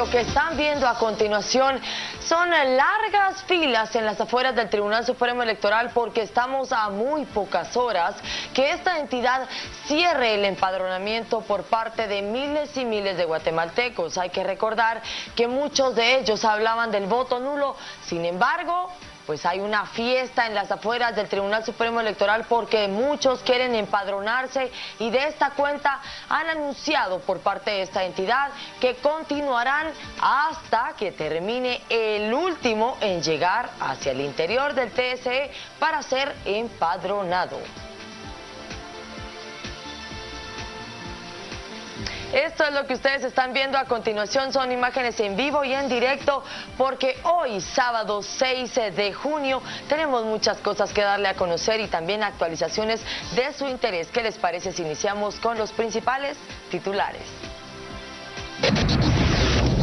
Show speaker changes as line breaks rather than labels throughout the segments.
lo que están viendo a continuación son largas filas en las afueras del Tribunal Supremo Electoral porque estamos a muy pocas horas que esta entidad cierre el empadronamiento por parte de miles y miles de guatemaltecos. Hay que recordar que muchos de ellos hablaban del voto nulo, sin embargo, pues hay una fiesta en las afueras del Tribunal Supremo Electoral porque muchos quieren empadronarse y de esta cuenta han anunciado por parte de esta entidad que continuarán hasta que termine el último en llegar hacia el interior del TSE para ser empadronado. Esto es lo que ustedes están viendo a continuación, son imágenes en vivo y en directo, porque hoy, sábado 6 de junio, tenemos muchas cosas que darle a conocer y también actualizaciones de su interés. ¿Qué les parece si iniciamos con los principales titulares?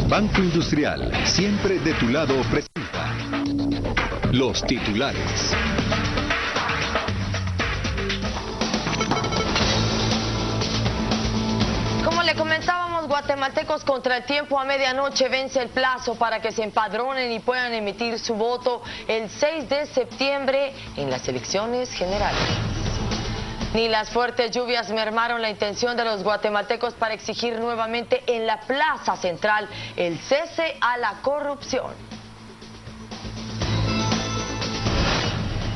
Banco Industrial, siempre de tu lado, presenta los titulares.
Le comentábamos, guatemaltecos contra el tiempo a medianoche vence el plazo para que se empadronen y puedan emitir su voto el 6 de septiembre en las elecciones generales. Ni las fuertes lluvias mermaron la intención de los guatemaltecos para exigir nuevamente en la plaza central el cese a la corrupción.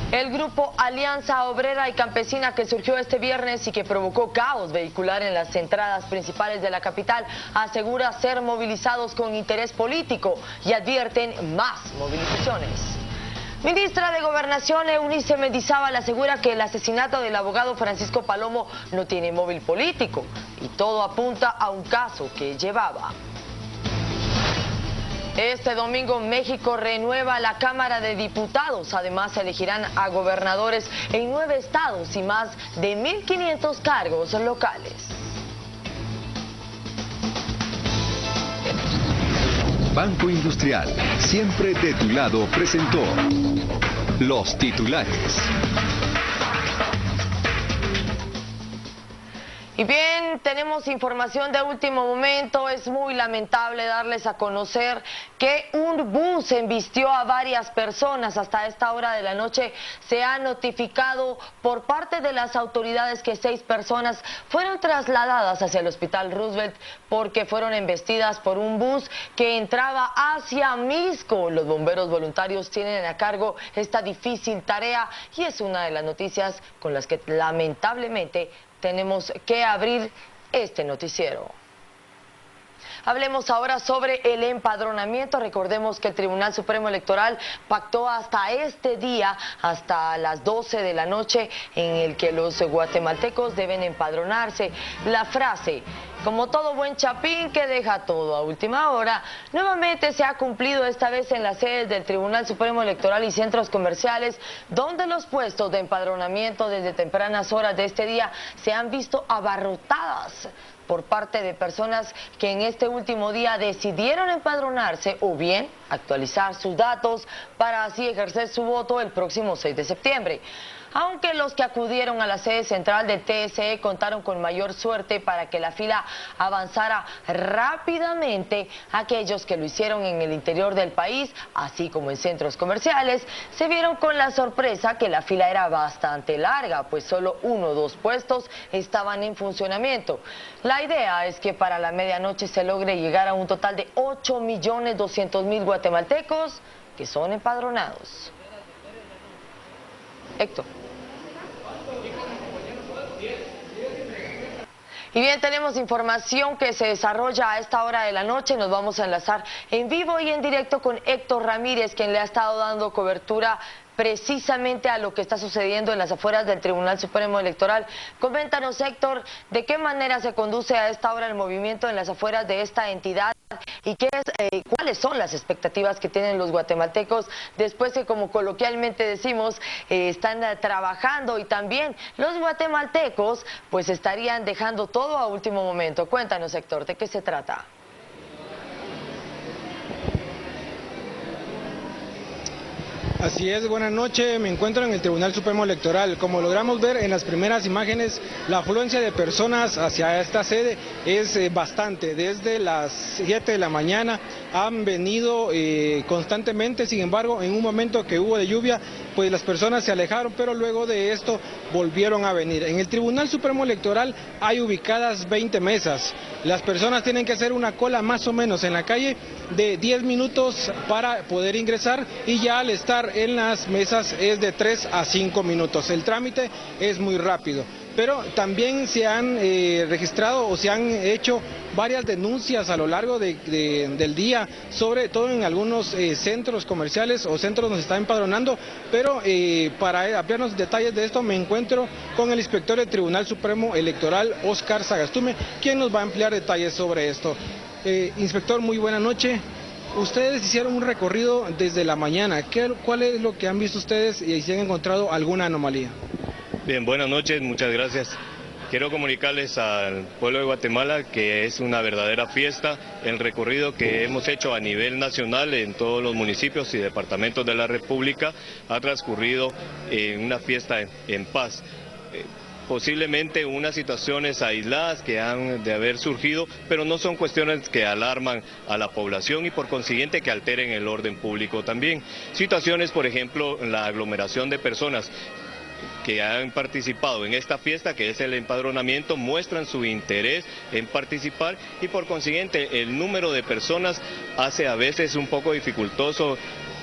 El grupo Alianza Obrera y Campesina que surgió este viernes y que provocó caos vehicular en las entradas principales de la capital asegura ser movilizados con interés político y advierten más movilizaciones. Ministra de Gobernación Eunice Mendizábal asegura que el asesinato del abogado Francisco Palomo no tiene móvil político y todo apunta a un caso que llevaba. Este domingo México renueva la Cámara de Diputados. Además elegirán a gobernadores en 9 estados y más de 1.500 cargos locales.
Banco Industrial, siempre de tu lado, presentó los titulares.
Y bien, tenemos información de último momento. Es muy lamentable darles a conocer que un bus embistió a varias personas. Hasta esta hora de la noche se ha notificado por parte de las autoridades que 6 personas fueron trasladadas hacia el Hospital Roosevelt porque fueron embestidas por un bus que entraba hacia Misco. Los bomberos voluntarios tienen a cargo esta difícil tarea y es una de las noticias con las que lamentablemente tenemos que abrir este noticiero. Hablemos ahora sobre el empadronamiento. Recordemos que el Tribunal Supremo Electoral pactó hasta este día, hasta las 12 de la noche, en el que los guatemaltecos deben empadronarse. La frase, como todo buen chapín que deja todo a última hora, nuevamente se ha cumplido esta vez en las sedes del Tribunal Supremo Electoral y centros comerciales, donde los puestos de empadronamiento desde tempranas horas de este día se han visto abarrotadas por parte de personas que en este último día decidieron empadronarse o bien actualizar sus datos para así ejercer su voto el próximo 6 de septiembre. Aunque los que acudieron a la sede central del TSE contaron con mayor suerte para que la fila avanzara rápidamente, aquellos que lo hicieron en el interior del país, así como en centros comerciales, se vieron con la sorpresa que la fila era bastante larga, pues solo 1 o 2 puestos estaban en funcionamiento. La idea es que para la medianoche se logre llegar a un total de 8.200.000 guatemaltecos que son empadronados. Héctor. Y bien, tenemos información que se desarrolla a esta hora de la noche. Nos vamos a enlazar en vivo y en directo con Héctor Ramírez, quien le ha estado dando cobertura precisamente a lo que está sucediendo en las afueras del Tribunal Supremo Electoral. Coméntanos, Héctor, de qué manera se conduce a esta hora el movimiento en las afueras de esta entidad y cuáles son las expectativas que tienen los guatemaltecos después que, como coloquialmente decimos, están trabajando, y también los guatemaltecos pues estarían dejando todo a último momento. Cuéntanos, Héctor, ¿de qué se trata?
Así es, buenas noches, me encuentro en el Tribunal Supremo Electoral. Como logramos ver en las primeras imágenes, la afluencia de personas hacia esta sede es bastante. Desde las 7 de la mañana han venido constantemente, sin embargo, en un momento que hubo de lluvia, pues las personas se alejaron, pero luego de esto volvieron a venir. En el Tribunal Supremo Electoral hay ubicadas 20 mesas. Las personas tienen que hacer una cola más o menos en la calle de 10 minutos para poder ingresar, y ya al estar en las mesas es de 3 a 5 minutos. El trámite es muy rápido, pero también se han registrado o se han hecho varias denuncias a lo largo del día, sobre todo en algunos centros comerciales o centros donde se está empadronando, pero para ampliarnos detalles de esto me encuentro con el inspector del Tribunal Supremo Electoral, Oscar Sagastume, quien nos va a ampliar detalles sobre esto. Inspector, muy buena noche. Ustedes hicieron un recorrido desde la mañana. ¿Cuál es lo que han visto ustedes y si han encontrado alguna anomalía?
Bien, buenas noches, muchas gracias. Quiero comunicarles al pueblo de Guatemala que es una verdadera fiesta. El recorrido que hemos hecho a nivel nacional en todos los municipios y departamentos de la República ha transcurrido en una fiesta en paz. Posiblemente unas situaciones aisladas que han de haber surgido, pero no son cuestiones que alarman a la población y por consiguiente que alteren el orden público también. Situaciones, por ejemplo, la aglomeración de personas que han participado en esta fiesta, que es el empadronamiento, muestran su interés en participar y por consiguiente el número de personas hace a veces un poco dificultoso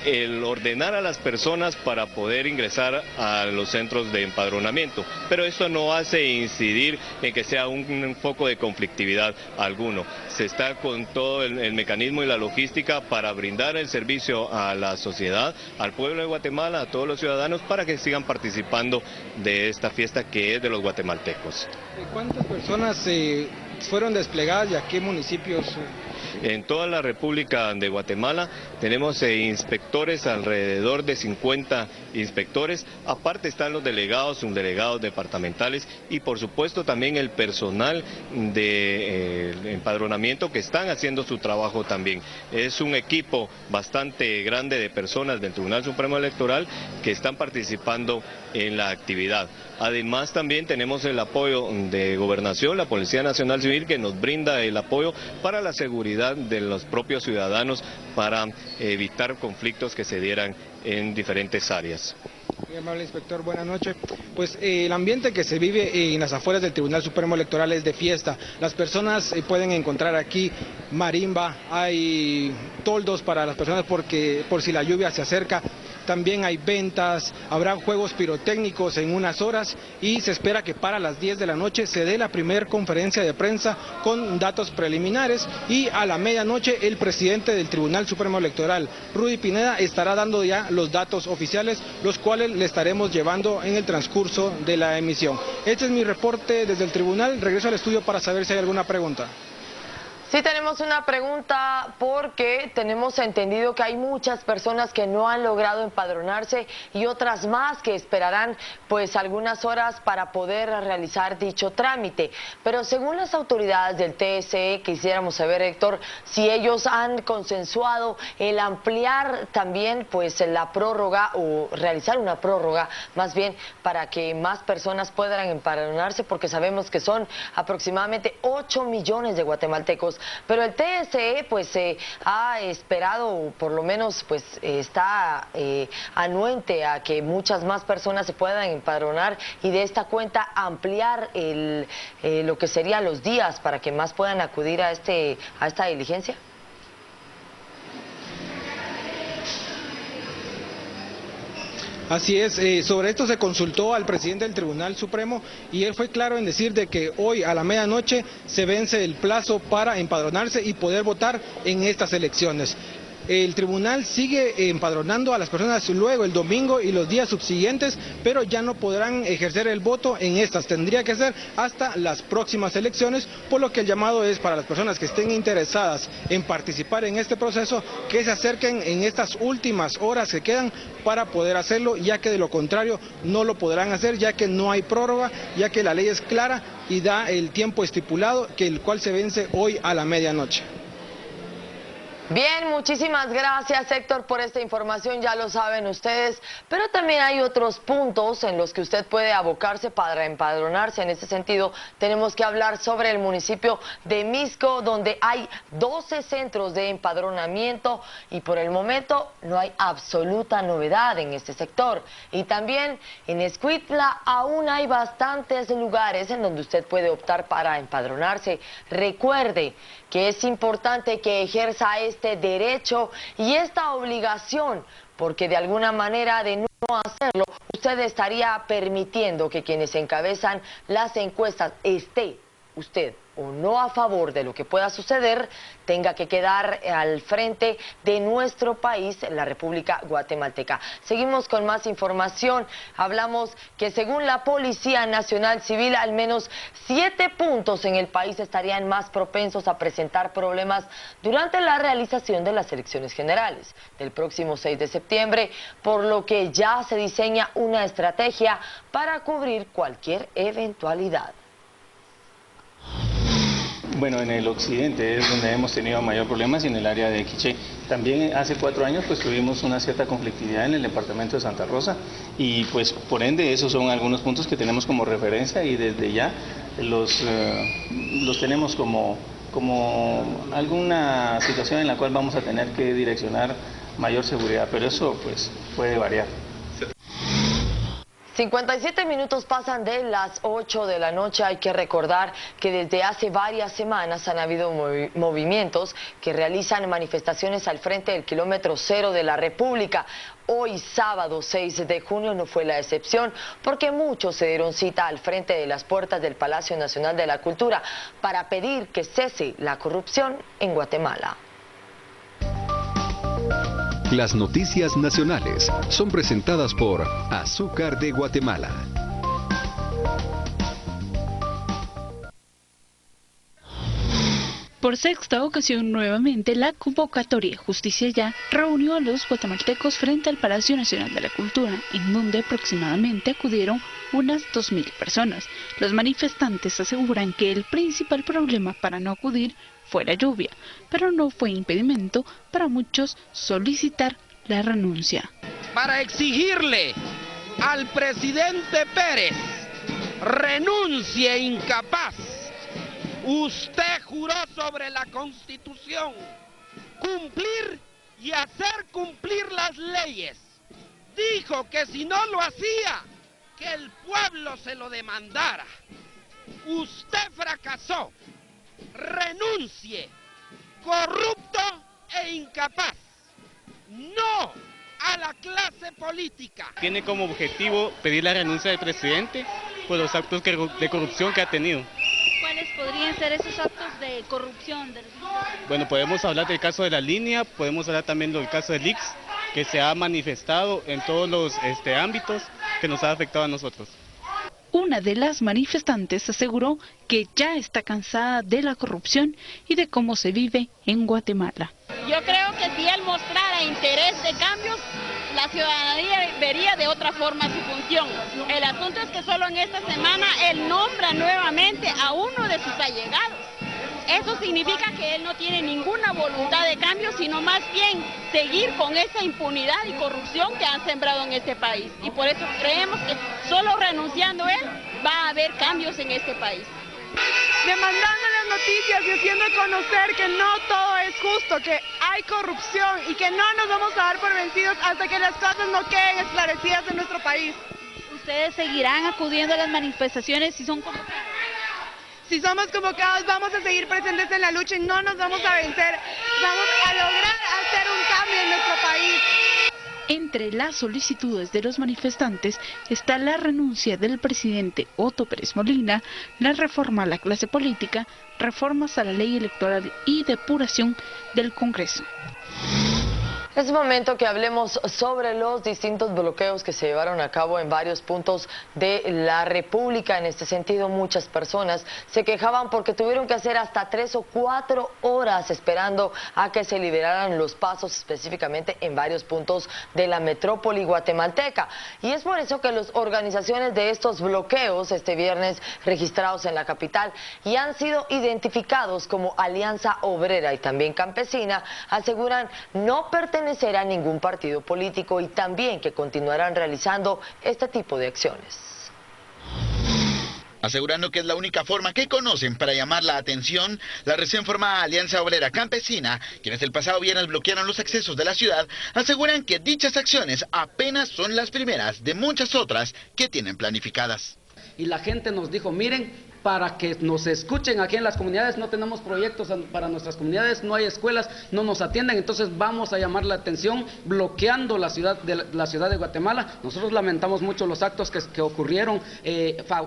el ordenar a las personas para poder ingresar a los centros de empadronamiento, pero esto no hace incidir en que sea un foco de conflictividad alguno. Se está con todo el mecanismo y la logística para brindar el servicio a la sociedad, al pueblo de Guatemala, a todos los ciudadanos, para que sigan participando de esta fiesta que es de los guatemaltecos.
¿Cuántas personas fueron desplegadas y a qué municipios?
En toda la República de Guatemala tenemos inspectores, alrededor de 50 inspectores, aparte están los delegados, subdelegados departamentales y por supuesto también el personal de empadronamiento que están haciendo su trabajo también. Es un equipo bastante grande de personas del Tribunal Supremo Electoral que están participando en la actividad. Además también tenemos el apoyo de Gobernación, la Policía Nacional Civil, que nos brinda el apoyo para la seguridad de los propios ciudadanos para evitar conflictos que se dieran en diferentes áreas.
Muy amable inspector, buenas noches. Pues el ambiente que se vive en las afueras del Tribunal Supremo Electoral es de fiesta. Las personas pueden encontrar aquí marimba, hay toldos para las personas por si la lluvia se acerca. También hay ventas, habrá juegos pirotécnicos en unas horas y se espera que para las 10 de la noche se dé la primera conferencia de prensa con datos preliminares y a la medianoche el presidente del Tribunal Supremo Electoral, Rudy Pineda, estará dando ya los datos oficiales, los cuales le estaremos llevando en el transcurso de la emisión. Este es mi reporte desde el tribunal, regreso al estudio para saber si hay alguna pregunta.
Sí tenemos una pregunta porque tenemos entendido que hay muchas personas que no han logrado empadronarse y otras más que esperarán pues algunas horas para poder realizar dicho trámite. Pero según las autoridades del TSE, quisiéramos saber, Héctor, si ellos han consensuado el ampliar también pues la prórroga o realizar una prórroga más bien para que más personas puedan empadronarse, porque sabemos que son aproximadamente 8 millones de guatemaltecos. Pero el TSE pues ha esperado, por lo menos pues está anuente a que muchas más personas se puedan empadronar y de esta cuenta ampliar lo que serían los días para que más puedan acudir a esta diligencia.
Así es, sobre esto se consultó al presidente del Tribunal Supremo y él fue claro en decir de que hoy a la medianoche se vence el plazo para empadronarse y poder votar en estas elecciones. El tribunal sigue empadronando a las personas luego el domingo y los días subsiguientes, pero ya no podrán ejercer el voto en estas. Tendría que ser hasta las próximas elecciones, por lo que el llamado es para las personas que estén interesadas en participar en este proceso, que se acerquen en estas últimas horas que quedan para poder hacerlo, ya que de lo contrario no lo podrán hacer, ya que no hay prórroga, ya que la ley es clara y da el tiempo estipulado, que el cual se vence hoy a la medianoche.
Bien, muchísimas gracias, Héctor, por esta información, ya lo saben ustedes, pero también hay otros puntos en los que usted puede abocarse para empadronarse. En ese sentido, tenemos que hablar sobre el municipio de Mixco, donde hay 12 centros de empadronamiento y por el momento no hay absoluta novedad en este sector. Y también en Escuintla aún hay bastantes lugares en donde usted puede optar para empadronarse. Recuerde que es importante que ejerza este derecho y esta obligación, porque de alguna manera de no hacerlo, usted estaría permitiendo que quienes encabezan las encuestas esté usted o no a favor de lo que pueda suceder, tenga que quedar al frente de nuestro país, la República Guatemalteca. Seguimos con más información. Hablamos que según la Policía Nacional Civil, al menos 7 puntos en el país estarían más propensos a presentar problemas durante la realización de las elecciones generales del próximo 6 de septiembre, por lo que ya se diseña una estrategia para cubrir cualquier eventualidad.
Bueno, en el occidente es donde hemos tenido mayor problemas y en el área de Quiché. También hace 4 años pues tuvimos una cierta conflictividad en el departamento de Santa Rosa y pues por ende esos son algunos puntos que tenemos como referencia y desde ya los tenemos como alguna situación en la cual vamos a tener que direccionar mayor seguridad, pero eso pues puede variar.
57 minutos pasan de las 8 de la noche. Hay que recordar que desde hace varias semanas han habido movimientos que realizan manifestaciones al frente del kilómetro 0 de la República. Hoy, sábado 6 de junio, no fue la excepción, porque muchos se dieron cita al frente de las puertas del Palacio Nacional de la Cultura para pedir que cese la corrupción en Guatemala.
Las noticias nacionales son presentadas por Azúcar de Guatemala.
Por sexta ocasión, nuevamente, la convocatoria Justicia Ya reunió a los guatemaltecos frente al Palacio Nacional de la Cultura, en donde aproximadamente acudieron unas 2.000 personas. Los manifestantes aseguran que el principal problema para no acudir fue la lluvia, pero no fue impedimento para muchos solicitar la renuncia.
Para exigirle al presidente Pérez, renuncie incapaz. Usted juró sobre la Constitución cumplir y hacer cumplir las leyes. Dijo que si no lo hacía, que el pueblo se lo demandara. Usted fracasó. Renuncie, corrupto e incapaz. No a la clase política.
Tiene como objetivo pedir la renuncia del presidente por los actos de corrupción que ha tenido.
¿Cuáles podrían ser esos actos de corrupción?
Bueno, podemos hablar del caso de la línea, podemos hablar también del caso del IX, que se ha manifestado en todos los ámbitos que nos ha afectado a nosotros.
Una de las manifestantes aseguró que ya está cansada de la corrupción y de cómo se vive en Guatemala.
Yo creo que si él mostrara interés de cambios, la ciudadanía vería de otra forma su función. El asunto es que solo en esta semana él nombra nuevamente a uno de sus allegados. Eso significa que él no tiene ninguna voluntad de cambio, sino más bien seguir con esa impunidad y corrupción que han sembrado en este país. Y por eso creemos que solo renunciando él va a haber cambios en este país.
Demandando las noticias y haciendo conocer que no todo es justo, que hay corrupción y que no nos vamos a dar por vencidos hasta que las cosas no queden esclarecidas en nuestro país.
¿Ustedes seguirán acudiendo a las manifestaciones si son convocados?
Si somos convocados, vamos a seguir presentes en la lucha y no nos vamos a vencer. Vamos a lograr hacer un cambio en nuestro país.
Entre las solicitudes de los manifestantes está la renuncia del presidente Otto Pérez Molina, la reforma a la clase política, reformas a la ley electoral y depuración del Congreso.
Es momento que hablemos sobre los distintos bloqueos que se llevaron a cabo en varios puntos de la República. En este sentido, muchas personas se quejaban porque tuvieron que hacer hasta 3 o 4 horas esperando a que se liberaran los pasos, específicamente en varios puntos de la metrópoli guatemalteca. Y es por eso que las organizaciones de estos bloqueos este viernes registrados en la capital y han sido identificados como Alianza Obrera y también Campesina, aseguran no pertenecer a ningún partido político y también que continuarán realizando este tipo de acciones.
Asegurando que es la única forma que conocen para llamar la atención, la recién formada Alianza Obrera Campesina, quienes el pasado viernes bloquearon los accesos de la ciudad, aseguran que dichas acciones apenas son las primeras de muchas otras que tienen planificadas.
Y la gente nos dijo, miren, para que nos escuchen aquí en las comunidades, no tenemos proyectos para nuestras comunidades, no hay escuelas, no nos atienden, entonces vamos a llamar la atención bloqueando la ciudad de Guatemala. Nosotros lamentamos mucho los actos que ocurrieron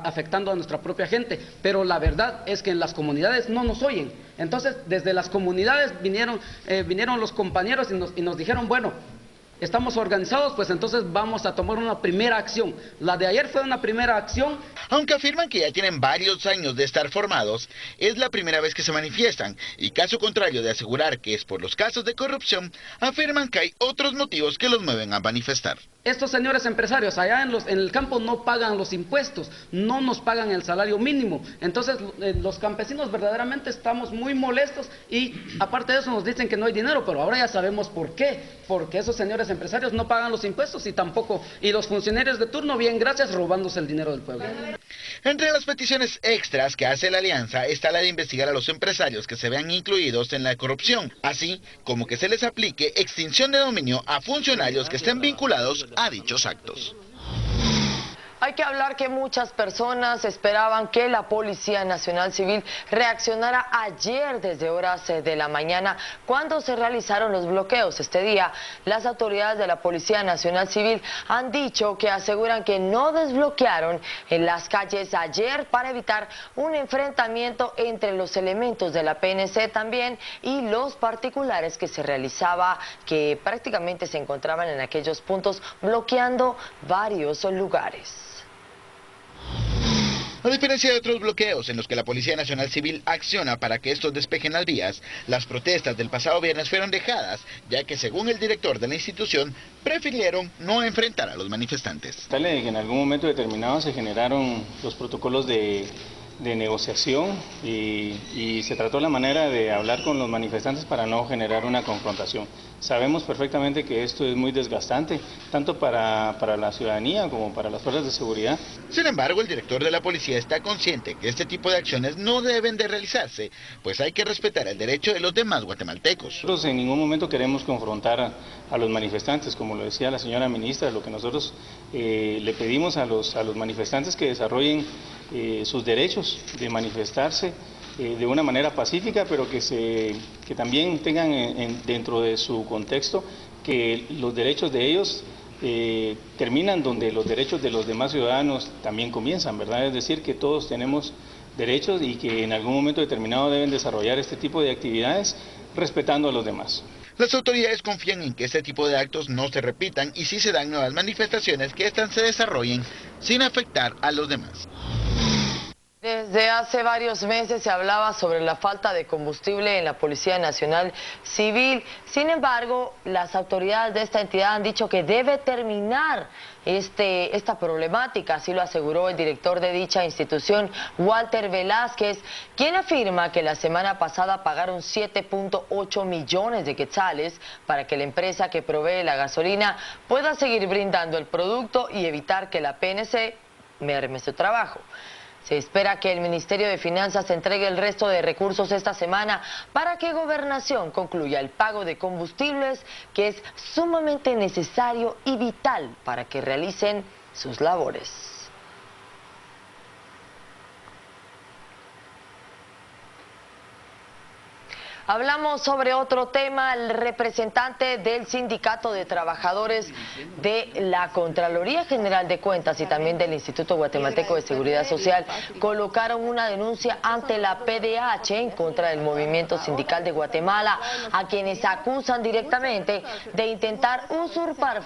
afectando a nuestra propia gente, pero la verdad es que en las comunidades no nos oyen. Entonces, desde las comunidades vinieron los compañeros y nos dijeron, bueno, estamos organizados, pues entonces vamos a tomar una primera acción. La de ayer fue una primera acción.
Aunque afirman que ya tienen varios años de estar formados, es la primera vez que se manifiestan. Y caso contrario de asegurar que es por los casos de corrupción, afirman que hay otros motivos que los mueven a manifestar.
Estos señores empresarios allá en el campo no pagan los impuestos, no nos pagan el salario mínimo. Entonces los campesinos verdaderamente estamos muy molestos y aparte de eso nos dicen que no hay dinero, pero ahora ya sabemos por qué. Porque esos señores empresarios no pagan los impuestos y los funcionarios de turno, bien gracias, robándose el dinero del pueblo.
Entre las peticiones extras que hace la alianza está la de investigar a los empresarios que se vean incluidos en la corrupción, así como que se les aplique extinción de dominio a funcionarios que estén vinculados a dichos actos.
Hay que hablar que muchas personas esperaban que la Policía Nacional Civil reaccionara ayer desde horas de la mañana cuando se realizaron los bloqueos. Este día, las autoridades de la Policía Nacional Civil han dicho que aseguran que no desbloquearon en las calles ayer para evitar un enfrentamiento entre los elementos de la PNC también y los particulares que se realizaba, que prácticamente se encontraban en aquellos puntos bloqueando varios lugares.
A diferencia de otros bloqueos en los que la Policía Nacional Civil acciona para que estos despejen las vías, las protestas del pasado viernes fueron dejadas, ya que según el director de la institución, prefirieron no enfrentar a los manifestantes.
Tal de que en algún momento determinado se generaron los protocolos de negociación y se trató la manera de hablar con los manifestantes para no generar una confrontación. Sabemos perfectamente que esto es muy desgastante, tanto para la ciudadanía como para las fuerzas de seguridad.
Sin embargo, el director de la policía está consciente que este tipo de acciones no deben de realizarse, pues hay que respetar el derecho de los demás guatemaltecos.
Nosotros en ningún momento queremos confrontar a los manifestantes, como lo decía la señora ministra, lo que nosotros le pedimos a los manifestantes que desarrollen sus derechos de manifestarse de una manera pacífica, pero que también tengan dentro de su contexto que los derechos de ellos terminan donde los derechos de los demás ciudadanos también comienzan, ¿verdad? Es decir, que todos tenemos derechos y que en algún momento determinado deben desarrollar este tipo de actividades respetando a los demás.
Las autoridades confían en que este tipo de actos no se repitan y si se dan nuevas manifestaciones que éstas se desarrollen sin afectar a los demás.
Desde hace varios meses se hablaba sobre la falta de combustible en la Policía Nacional Civil. Sin embargo, las autoridades de esta entidad han dicho que debe terminar esta problemática. Así lo aseguró el director de dicha institución, Walter Velázquez, quien afirma que la semana pasada pagaron 7.8 millones de quetzales para que la empresa que provee la gasolina pueda seguir brindando el producto y evitar que la PNC merme su trabajo. Se espera que el Ministerio de Finanzas entregue el resto de recursos esta semana para que Gobernación concluya el pago de combustibles, que es sumamente necesario y vital para que realicen sus labores. Hablamos sobre otro tema. El representante del Sindicato de Trabajadores de la Contraloría General de Cuentas y también del Instituto Guatemalteco de Seguridad Social colocaron una denuncia ante la PDH en contra del movimiento sindical de Guatemala, a quienes acusan directamente de intentar usurpar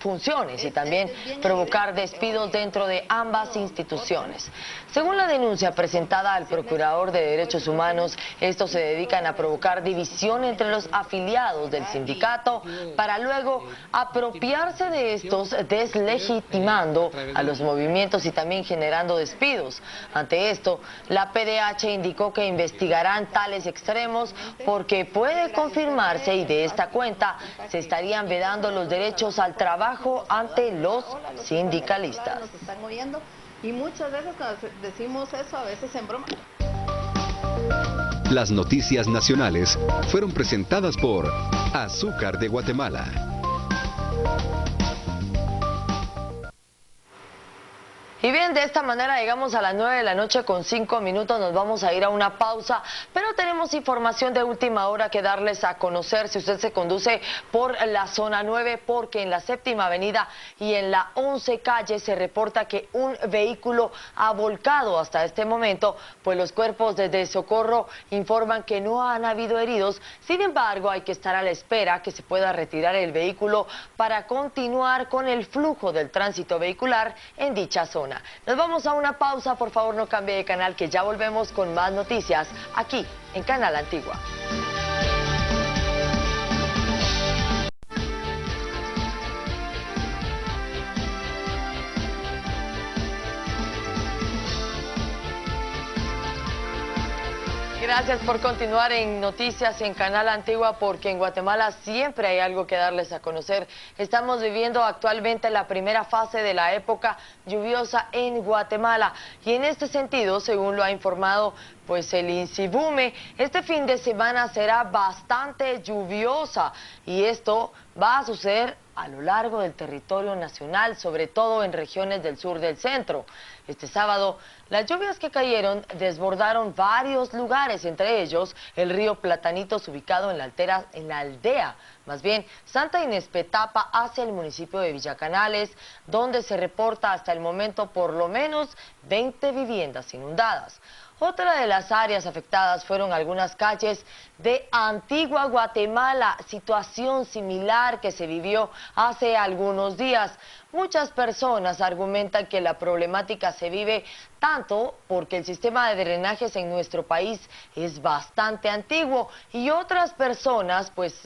funciones y también provocar despidos dentro de ambas instituciones. Según la denuncia presentada al Procurador de Derechos Humanos, estos se dedican a provocar división entre los afiliados del sindicato para luego apropiarse de estos, deslegitimando a los movimientos y también generando despidos. Ante esto, la PDH indicó que investigarán tales extremos porque puede confirmarse y de esta cuenta se estarían vedando los derechos al trabajo ante los sindicalistas.
Y muchas veces cuando decimos eso, a veces en broma.
Las noticias nacionales fueron presentadas por Azúcar de Guatemala.
Y bien, de esta manera llegamos a las 9 de la noche con 5 minutos, nos vamos a ir a una pausa, pero tenemos información de última hora que darles a conocer si usted se conduce por la zona 9, porque en la Séptima Avenida y en la 11 calle se reporta que un vehículo ha volcado hasta este momento, pues los cuerpos de socorro informan que no han habido heridos. Sin embargo, hay que estar a la espera que se pueda retirar el vehículo para continuar con el flujo del tránsito vehicular en dicha zona. Nos vamos a una pausa, por favor no cambie de canal, que ya volvemos con más noticias aquí en Canal Antigua. Gracias por continuar en Noticias en Canal Antigua, porque en Guatemala siempre hay algo que darles a conocer. Estamos viviendo actualmente la primera fase de la época lluviosa en Guatemala y en este sentido, según lo ha informado pues el INSIBUME, este fin de semana será bastante lluviosa y esto va a suceder a lo largo del territorio nacional, sobre todo en regiones del sur del centro. Este sábado, las lluvias que cayeron desbordaron varios lugares, entre ellos el río Platanitos, ubicado en la aldea, más bien Santa Inés Petapa, hacia el municipio de Villacanales, donde se reporta hasta el momento por lo menos 20 viviendas inundadas. Otra de las áreas afectadas fueron algunas calles de Antigua Guatemala, situación similar que se vivió hace algunos días. Muchas personas argumentan que la problemática se vive tanto porque el sistema de drenajes en nuestro país es bastante antiguo y otras personas pues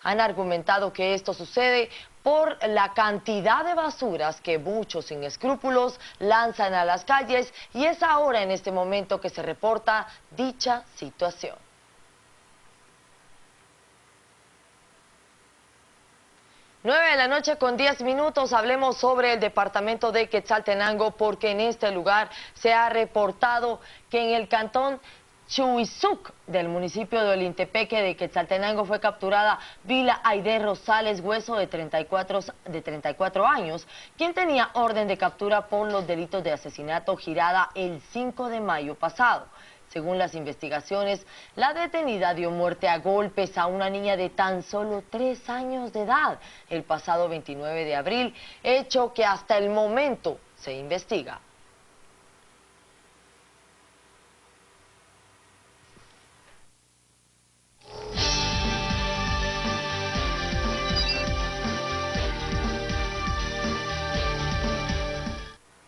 han argumentado que esto sucede por la cantidad de basuras que muchos sin escrúpulos lanzan a las calles, y es ahora en este momento que se reporta dicha situación. Nueve de la noche con 10 minutos, hablemos sobre el departamento de Quetzaltenango, porque en este lugar se ha reportado que en el cantón Chuizuc del municipio de Olintepeque de Quetzaltenango fue capturada Vila Aide Rosales Hueso, de 34 años, quien tenía orden de captura por los delitos de asesinato girada el 5 de mayo pasado. Según las investigaciones, la detenida dio muerte a golpes a una niña de tan solo 3 años de edad el pasado 29 de abril, hecho que hasta el momento se investiga.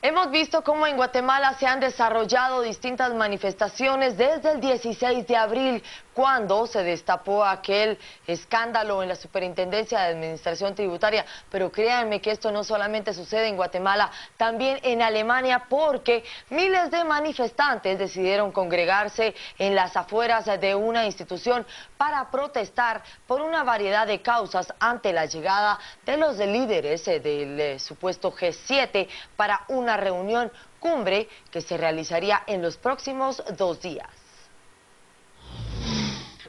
Hemos visto cómo en Guatemala se han desarrollado distintas manifestaciones desde el 16 de abril, cuando se destapó aquel escándalo en la Superintendencia de Administración Tributaria. Pero créanme que esto no solamente sucede en Guatemala, también en Alemania, porque miles de manifestantes decidieron congregarse en las afueras de una institución para protestar por una variedad de causas ante la llegada de los líderes del supuesto G7 para una reunión cumbre que se realizaría en los próximos 2 días.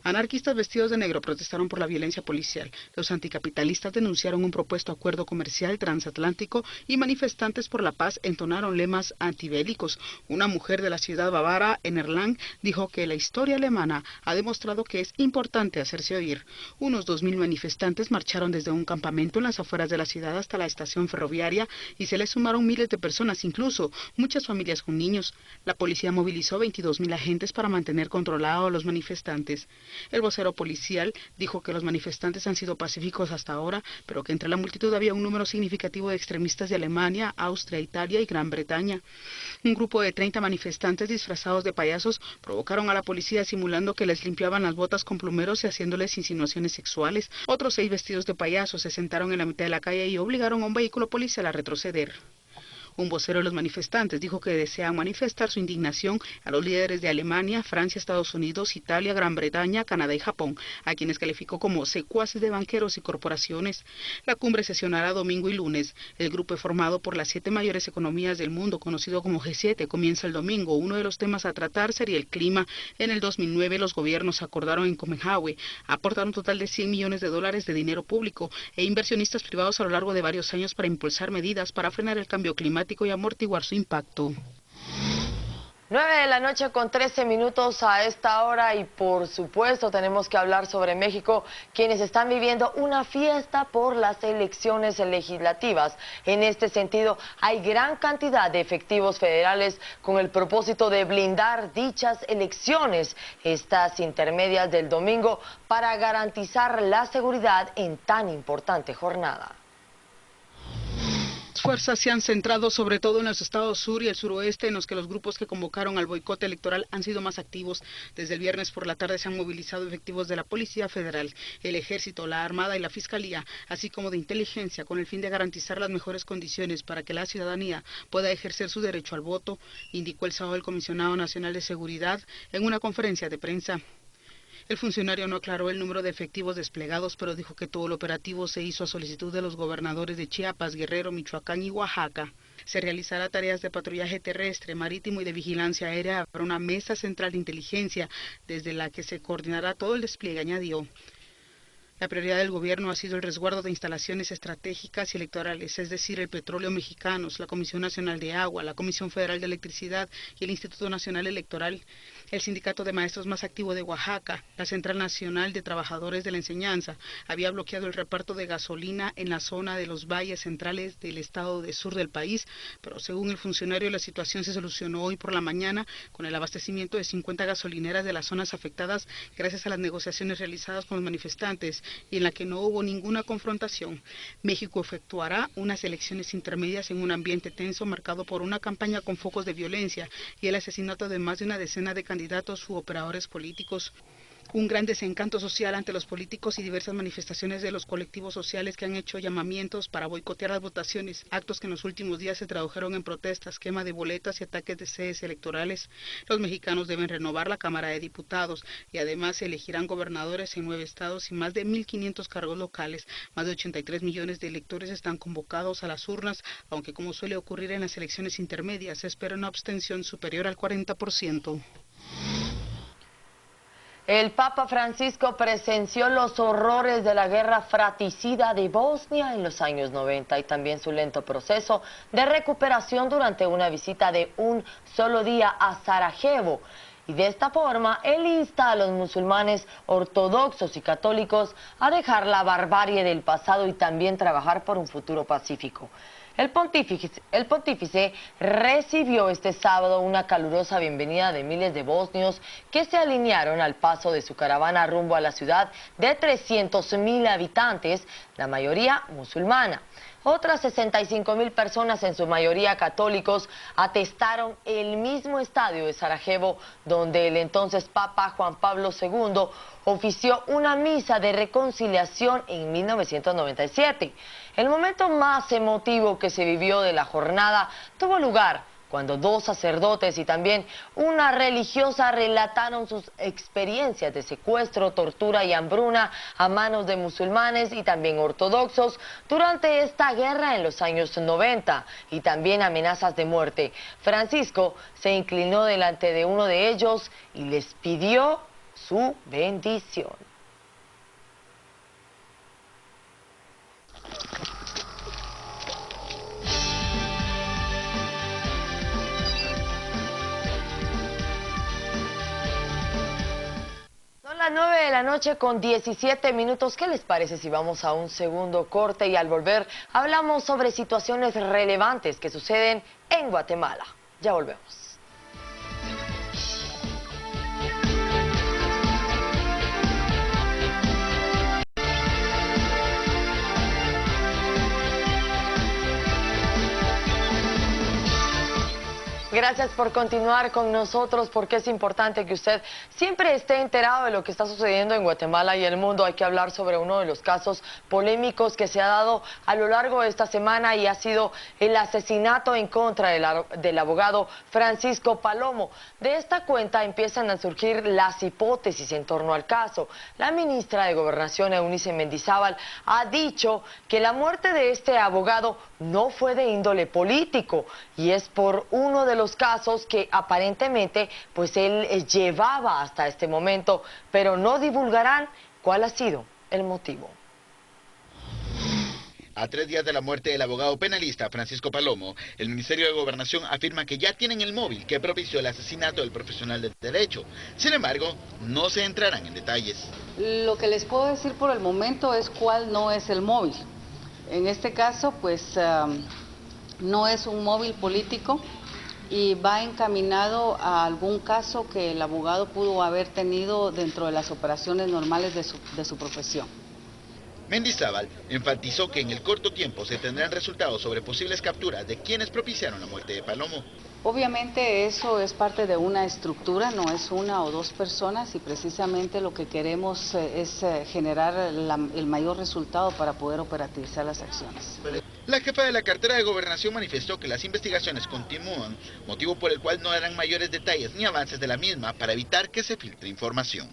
Anarquistas vestidos de negro protestaron por la violencia policial. Los anticapitalistas denunciaron un propuesto acuerdo comercial transatlántico y manifestantes por la paz entonaron lemas antibélicos. Una mujer de la ciudad bávara, en Erlangen, dijo que la historia alemana ha demostrado que es importante hacerse oír. Unos 2000 manifestantes marcharon desde un campamento en las afueras de la ciudad hasta la estación ferroviaria y se les sumaron miles de personas, incluso muchas familias con niños. La policía movilizó 22.000 agentes para mantener controlados a los manifestantes. El vocero policial dijo que los manifestantes han sido pacíficos hasta ahora, pero que entre la multitud había un número significativo de extremistas de Alemania, Austria, Italia y Gran Bretaña. Un grupo de 30 manifestantes disfrazados de payasos provocaron a la policía simulando que les limpiaban las botas con plumeros y haciéndoles insinuaciones sexuales. Otros 6 vestidos de payasos se sentaron en la mitad de la calle y obligaron a un vehículo policial a retroceder. Un vocero de los manifestantes dijo que desean manifestar su indignación a los líderes de Alemania, Francia, Estados Unidos, Italia, Gran Bretaña, Canadá y Japón, a quienes calificó como secuaces de banqueros y corporaciones. La cumbre sesionará domingo y lunes. El grupo formado por las 7 mayores economías del mundo, conocido como G7, comienza el domingo. Uno de los temas a tratar sería el clima. En el 2009 los gobiernos acordaron en Copenhague aportar un total de $100 millones de dinero público e inversionistas privados a lo largo de varios años para impulsar medidas para frenar el cambio climático y amortiguar su impacto.
9:13 a esta hora y por supuesto tenemos que hablar sobre México, quienes están viviendo una fiesta por las elecciones legislativas. En este sentido, hay gran cantidad de efectivos federales con el propósito de blindar dichas elecciones, estas intermedias del domingo, para garantizar la seguridad en tan importante jornada.
Las fuerzas se han centrado sobre todo en los estados sur y el suroeste, en los que los grupos que convocaron al boicot electoral han sido más activos. Desde el viernes por la tarde se han movilizado efectivos de la Policía Federal, el Ejército, la Armada y la Fiscalía, así como de inteligencia, con el fin de garantizar las mejores condiciones para que la ciudadanía pueda ejercer su derecho al voto, indicó el sábado el Comisionado Nacional de Seguridad en una conferencia de prensa. El funcionario no aclaró el número de efectivos desplegados, pero dijo que todo el operativo se hizo a solicitud de los gobernadores de Chiapas, Guerrero, Michoacán y Oaxaca. Se realizará tareas de patrullaje terrestre, marítimo y de vigilancia aérea para una mesa central de inteligencia, desde la que se coordinará todo el despliegue, añadió. La prioridad del gobierno ha sido el resguardo de instalaciones estratégicas y electorales, es decir, el Petróleo Mexicanos, la Comisión Nacional de Agua, la Comisión Federal de Electricidad y el Instituto Nacional Electoral, el sindicato de maestros más activo de Oaxaca, la Central Nacional de Trabajadores de la Enseñanza, había bloqueado el reparto de gasolina en la zona de los valles centrales del estado del sur del país, pero según el funcionario la situación se solucionó hoy por la mañana con el abastecimiento de 50 gasolineras de las zonas afectadas gracias a las negociaciones realizadas con los manifestantes y en la que no hubo ninguna confrontación. México efectuará unas elecciones intermedias en un ambiente tenso marcado por una campaña con focos de violencia y el asesinato de más de una decena de candidatos u operadores políticos. Un gran desencanto social ante los políticos y diversas manifestaciones de los colectivos sociales que han hecho llamamientos para boicotear las votaciones, actos que en los últimos días se tradujeron en protestas, quema de boletas y ataques de sedes electorales. Los mexicanos deben renovar la Cámara de Diputados y además se elegirán gobernadores en 9 estados y más de 1.500 cargos locales. Más de 83 millones de electores están convocados a las urnas, aunque como suele ocurrir en las elecciones intermedias, se espera una abstención superior al 40%.
El Papa Francisco presenció los horrores de la guerra fratricida de Bosnia en los años 90 y también su lento proceso de recuperación durante una visita de un solo día a Sarajevo. Y de esta forma, él insta a los musulmanes ortodoxos y católicos a dejar la barbarie del pasado y también trabajar por un futuro pacífico. El pontífice recibió este sábado una calurosa bienvenida de miles de bosnios que se alinearon al paso de su caravana rumbo a la ciudad de 300.000 habitantes, la mayoría musulmana. Otras 65.000 personas, en su mayoría católicos, atestaron el mismo estadio de Sarajevo donde el entonces Papa Juan Pablo II ofició una misa de reconciliación en 1997. El momento más emotivo que se vivió de la jornada tuvo lugar cuando 2 sacerdotes y también una religiosa relataron sus experiencias de secuestro, tortura y hambruna a manos de musulmanes y también ortodoxos durante esta guerra en los años 90 y también amenazas de muerte. Francisco se inclinó delante de uno de ellos y les pidió su bendición. Son las 9 de la noche con 17 minutos. ¿Qué les parece si vamos a un segundo corte y al volver hablamos sobre situaciones relevantes que suceden en Guatemala? Ya volvemos. Gracias por continuar con nosotros, porque es importante que usted siempre esté enterado de lo que está sucediendo en Guatemala y el mundo. Hay que hablar sobre uno de los casos polémicos que se ha dado a lo largo de esta semana y ha sido el asesinato en contra del abogado Francisco Palomo. De esta cuenta empiezan a surgir las hipótesis en torno al caso. La ministra de Gobernación, Eunice Mendizábal, ha dicho que la muerte de este abogado no fue de índole político y es por uno de los casos que aparentemente pues él llevaba hasta este momento, pero no divulgarán cuál ha sido el motivo.
A 3 días de la muerte del abogado penalista Francisco Palomo, el Ministerio de Gobernación afirma que ya tienen el móvil que propició el asesinato del profesional del derecho. Sin embargo, no se entrarán en detalles.
Lo que les puedo decir por el momento es cuál no es el móvil. En este caso, pues no es un móvil político y va encaminado a algún caso que el abogado pudo haber tenido dentro de las operaciones normales de su profesión.
Mendizábal enfatizó que en el corto tiempo se tendrán resultados sobre posibles capturas de quienes propiciaron la muerte de Palomo.
Obviamente eso es parte de una estructura, no es una o dos personas y precisamente lo que queremos es generar el mayor resultado para poder operativizar las acciones.
La jefa de la cartera de Gobernación manifestó que las investigaciones continúan, motivo por el cual no darán mayores detalles ni avances de la misma para evitar que se filtre información.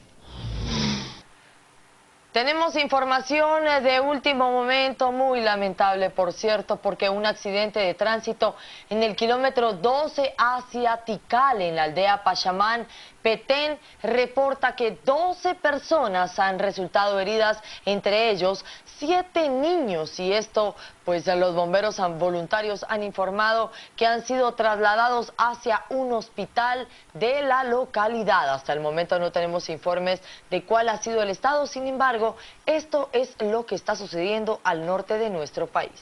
Tenemos información de último momento, muy lamentable por cierto, porque un accidente de tránsito en el kilómetro 12 hacia Tikal, en la aldea Pachamán, Petén, reporta que 12 personas han resultado heridas, entre ellos 7 niños, y esto pues los bomberos voluntarios han informado que han sido trasladados hacia un hospital de la localidad. Hasta el momento no tenemos informes de cuál ha sido el estado, sin embargo, esto es lo que está sucediendo al norte de nuestro país.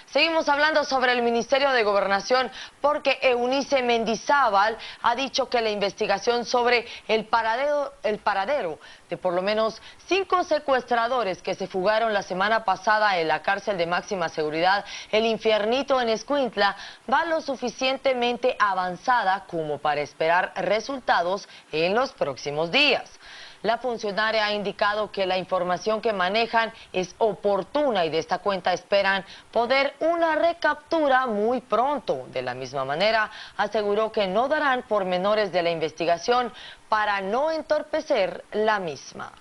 Seguimos hablando sobre el Ministerio de Gobernación porque Eunice Mendizábal ha dicho que la investigación sobre el paradero de por lo menos 5 secuestradores que se fugaron la semana pasada en la cárcel de máxima seguridad, el Infiernito en Escuintla, va lo suficientemente avanzada como para esperar resultados en los próximos días. La funcionaria ha indicado que la información que manejan es oportuna y de esta cuenta esperan poder una recaptura muy pronto. De la misma manera, aseguró que no darán pormenores de la investigación para no entorpecer la misma.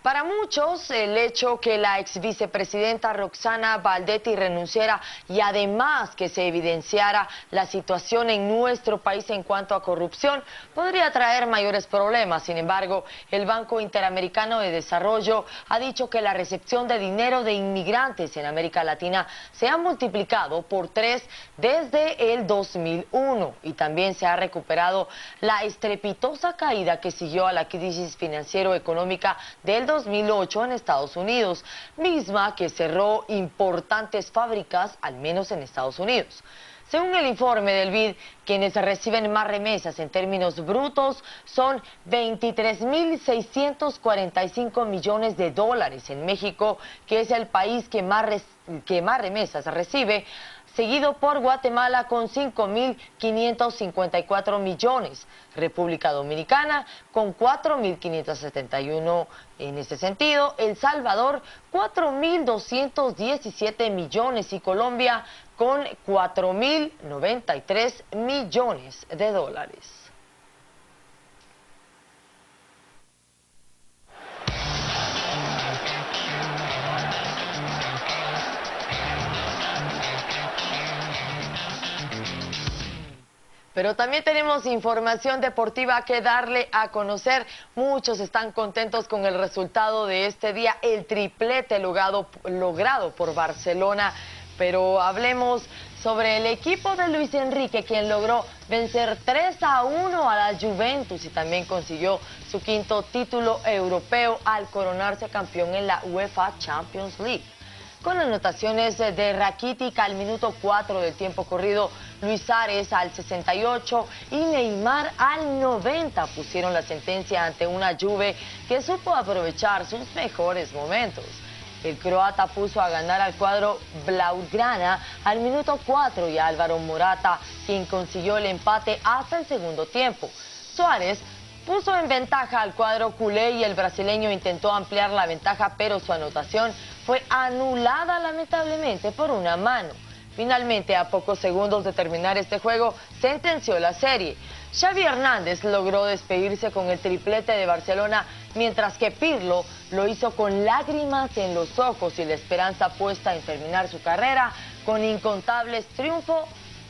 Para muchos, el hecho que la ex vicepresidenta Roxana Baldetti renunciara y además que se evidenciara la situación en nuestro país en cuanto a corrupción podría traer mayores problemas. Sin embargo, el Banco Interamericano de Desarrollo ha dicho que la recepción de dinero de inmigrantes en América Latina se ha multiplicado por 3 desde el 2001 y también se ha recuperado la estrepitosa caída que siguió a la crisis financiero-económica del 2008 en Estados Unidos, misma que cerró importantes fábricas, al menos en Estados Unidos. Según el informe del BID, quienes reciben más remesas en términos brutos son 23.645 millones de dólares en México, que es el país que más remesas recibe, seguido por Guatemala con 5.554 millones, República Dominicana con 4.571 en este sentido, El Salvador 4.217 millones y Colombia con 4.093 millones de dólares. Pero también tenemos información deportiva que darle a conocer. Muchos están contentos con el resultado de este día, el triplete logrado por Barcelona. Pero hablemos sobre el equipo de Luis Enrique, quien logró vencer 3-1 a la Juventus y también consiguió su quinto título europeo al coronarse campeón en la UEFA Champions League. Con anotaciones de Rakitic al minuto 4 del tiempo corrido, Luis Ares al 68 y Neymar al 90 pusieron la sentencia ante una Juve que supo aprovechar sus mejores momentos. El croata puso a ganar al cuadro blaugrana al minuto 4 y Álvaro Morata, quien consiguió el empate hasta el segundo tiempo. Suárez puso en ventaja al cuadro culé y el brasileño intentó ampliar la ventaja, pero su anotación fue anulada lamentablemente por una mano. Finalmente, a pocos segundos de terminar este juego, sentenció la serie. Xavi Hernández logró despedirse con el triplete de Barcelona, mientras que Pirlo lo hizo con lágrimas en los ojos y la esperanza puesta en terminar su carrera con incontables triunfos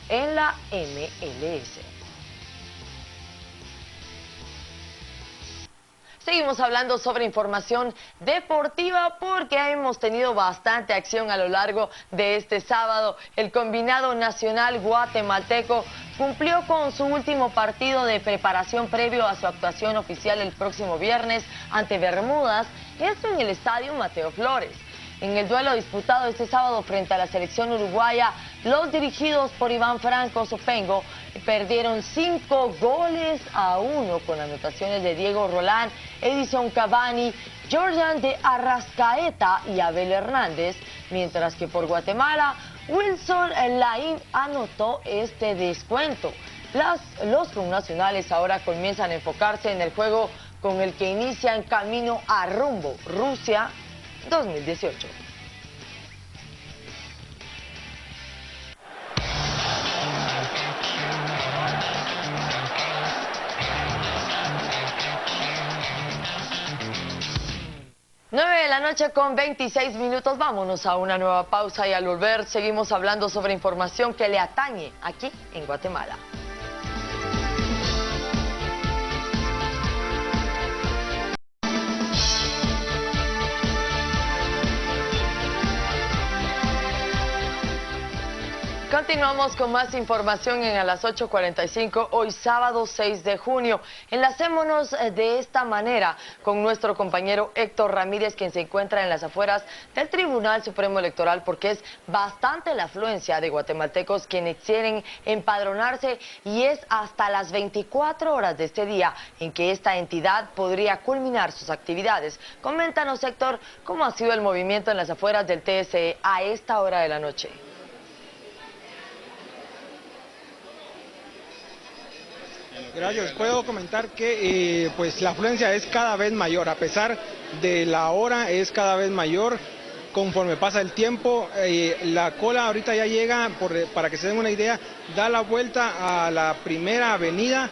en la MLS. Seguimos hablando sobre información deportiva porque hemos tenido bastante acción a lo largo de este sábado. El combinado nacional guatemalteco cumplió con su último partido de preparación previo a su actuación oficial el próximo viernes ante Bermudas, esto en el estadio Mateo Flores. En el duelo disputado este sábado frente a la selección uruguaya, los dirigidos por Iván Franco Sopengo perdieron 5-1 con anotaciones de Diego Rolán, Edison Cavani, Jordan de Arrascaeta y Abel Hernández, mientras que por Guatemala, Wilson Laín anotó este descuento. Los connacionales ahora comienzan a enfocarse en el juego con el que inician camino a rumbo Rusia 2018. Nueve de la noche con 26 minutos. Vámonos a una nueva pausa y al volver seguimos hablando sobre información que le atañe aquí en Guatemala. Continuamos con más información a las 8:45, hoy sábado 6 de junio. Enlacémonos de esta manera con nuestro compañero Héctor Ramírez, quien se encuentra en las afueras del Tribunal Supremo Electoral, porque es bastante la afluencia de guatemaltecos quienes quieren empadronarse y es hasta las 24 horas de este día en que esta entidad podría culminar sus actividades. Coméntanos, Héctor, cómo ha sido el movimiento en las afueras del TSE a esta hora de la noche.
Gracias. Puedo comentar que pues la afluencia es cada vez mayor, a pesar de la hora es cada vez mayor conforme pasa el tiempo. La cola ahorita ya llega, para que se den una idea, da la vuelta a la primera avenida,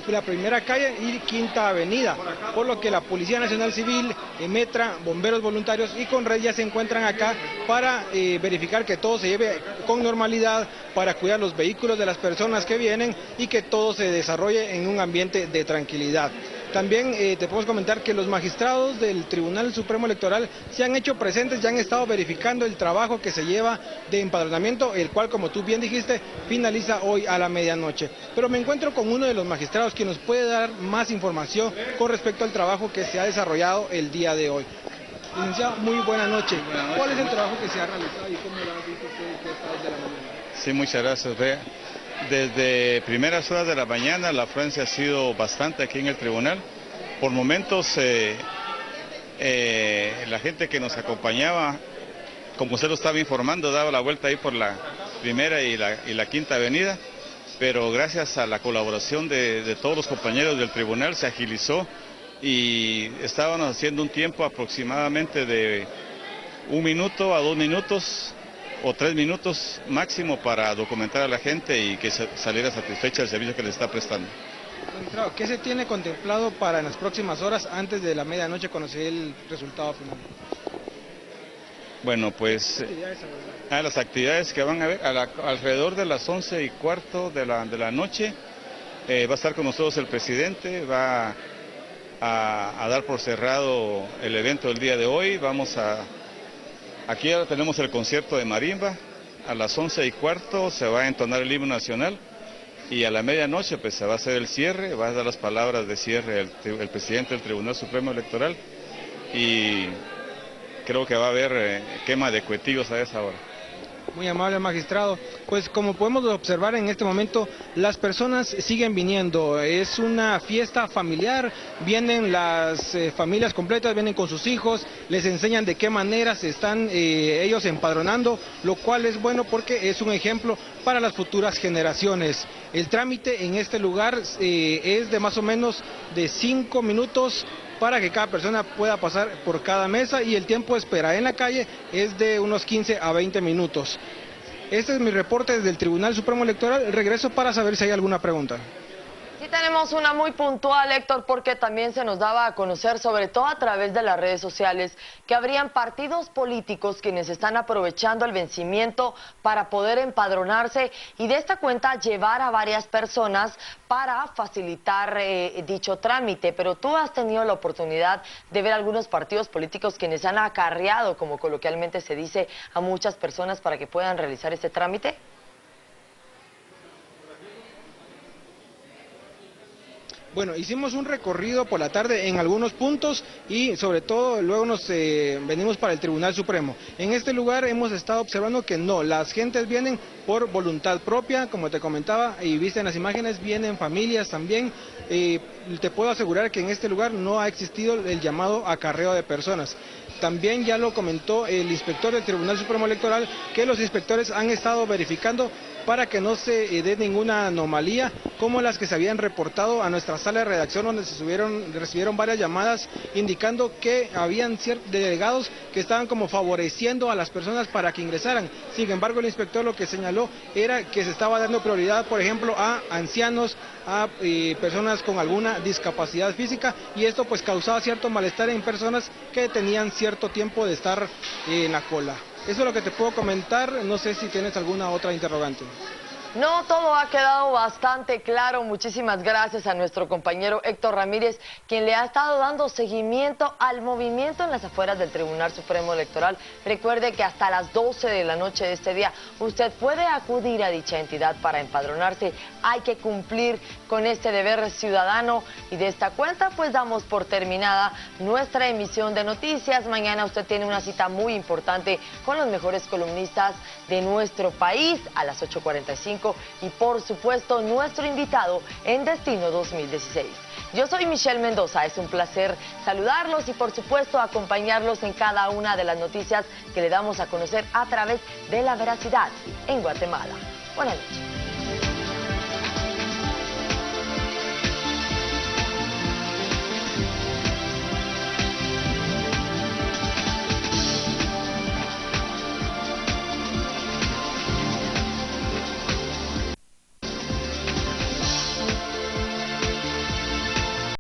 la primera calle y quinta avenida, por lo que la Policía Nacional Civil, Metra, bomberos voluntarios y Conred ya se encuentran acá para verificar que todo se lleve con normalidad, para cuidar los vehículos de las personas que vienen y que todo se desarrolle en un ambiente de tranquilidad. También te podemos comentar que los magistrados del Tribunal Supremo Electoral se han hecho presentes, ya han estado verificando el trabajo que se lleva de empadronamiento, el cual, como tú bien dijiste, finaliza hoy a la medianoche. Pero me encuentro con uno de los magistrados que nos puede dar más información con respecto al trabajo que se ha desarrollado el día de hoy. Licenciado, muy buena noche. ¿Cuál es el trabajo que se ha realizado y cómo lo has visto usted desde la mañana?
Sí, muchas gracias. Vea, desde primeras horas de la mañana la afluencia ha sido bastante aquí en el tribunal. Por momentos la gente que nos acompañaba, como usted lo estaba informando, daba la vuelta ahí por la primera y la quinta avenida, pero gracias a la colaboración de todos los compañeros del tribunal se agilizó y estábamos haciendo un tiempo aproximadamente de 1 minuto a 2 minutos o 3 minutos máximo para documentar a la gente y que saliera satisfecha del servicio que les está prestando.
¿Qué se tiene contemplado para en las próximas horas antes de la medianoche conocer el resultado final?
Bueno, pues las actividades que van a haber alrededor de las 11:15 de la noche Va a estar con nosotros el presidente, va a dar por cerrado el evento del día de hoy. Aquí ahora tenemos el concierto de marimba, a las 11:15 se va a entonar el himno nacional y a la medianoche pues se va a hacer el cierre, va a dar las palabras de cierre el presidente del Tribunal Supremo Electoral y creo que va a haber quema de cuetillos a esa hora.
Muy amable, magistrado. Pues como podemos observar en este momento, las personas siguen viniendo. Es una fiesta familiar, vienen las familias completas, vienen con sus hijos, les enseñan de qué manera se están ellos empadronando, lo cual es bueno porque es un ejemplo para las futuras generaciones. El trámite en este lugar es de más o menos de 5 minutos para que cada persona pueda pasar por cada mesa y el tiempo de espera en la calle es de unos 15 a 20 minutos. Este es mi reporte desde el Tribunal Supremo Electoral. Regreso para saber si hay alguna pregunta.
Sí tenemos una muy puntual, Héctor, porque también se nos daba a conocer, sobre todo a través de las redes sociales, que habrían partidos políticos quienes están aprovechando el vencimiento para poder empadronarse y de esta cuenta llevar a varias personas para facilitar dicho trámite. Pero tú has tenido la oportunidad de ver algunos partidos políticos quienes han acarreado, como coloquialmente se dice, a muchas personas para que puedan realizar este trámite.
Bueno, hicimos un recorrido por la tarde en algunos puntos y sobre todo luego nos venimos para el Tribunal Supremo. En este lugar hemos estado observando que no, las gentes vienen por voluntad propia, como te comentaba, y viste en las imágenes, vienen familias también. Te puedo asegurar que en este lugar no ha existido el llamado acarreo de personas. También ya lo comentó el inspector del Tribunal Supremo Electoral, que los inspectores han estado verificando para que no se dé ninguna anomalía como las que se habían reportado a nuestra sala de redacción, donde recibieron varias llamadas indicando que habían ciertos delegados que estaban como favoreciendo a las personas para que ingresaran. Sin embargo, el inspector lo que señaló era que se estaba dando prioridad, por ejemplo, a ancianos, a personas con alguna discapacidad física, y esto pues causaba cierto malestar en personas que tenían cierto tiempo de estar en la cola. Eso es lo que te puedo comentar, no sé si tienes alguna otra interrogante.
No, todo ha quedado bastante claro. Muchísimas gracias a nuestro compañero Héctor Ramírez, quien le ha estado dando seguimiento al movimiento en las afueras del Tribunal Supremo Electoral. Recuerde que hasta las 12 de la noche de este día usted puede acudir a dicha entidad para empadronarse. Hay que cumplir con este deber ciudadano y de esta cuenta pues damos por terminada nuestra emisión de noticias. Mañana usted tiene una cita muy importante con los mejores columnistas de nuestro país a las 8:45. Y por supuesto nuestro invitado en Destino 2016. Yo soy Michelle Mendoza, es un placer saludarlos y por supuesto acompañarlos en cada una de las noticias que le damos a conocer a través de La Veracidad en Guatemala. Buenas noches.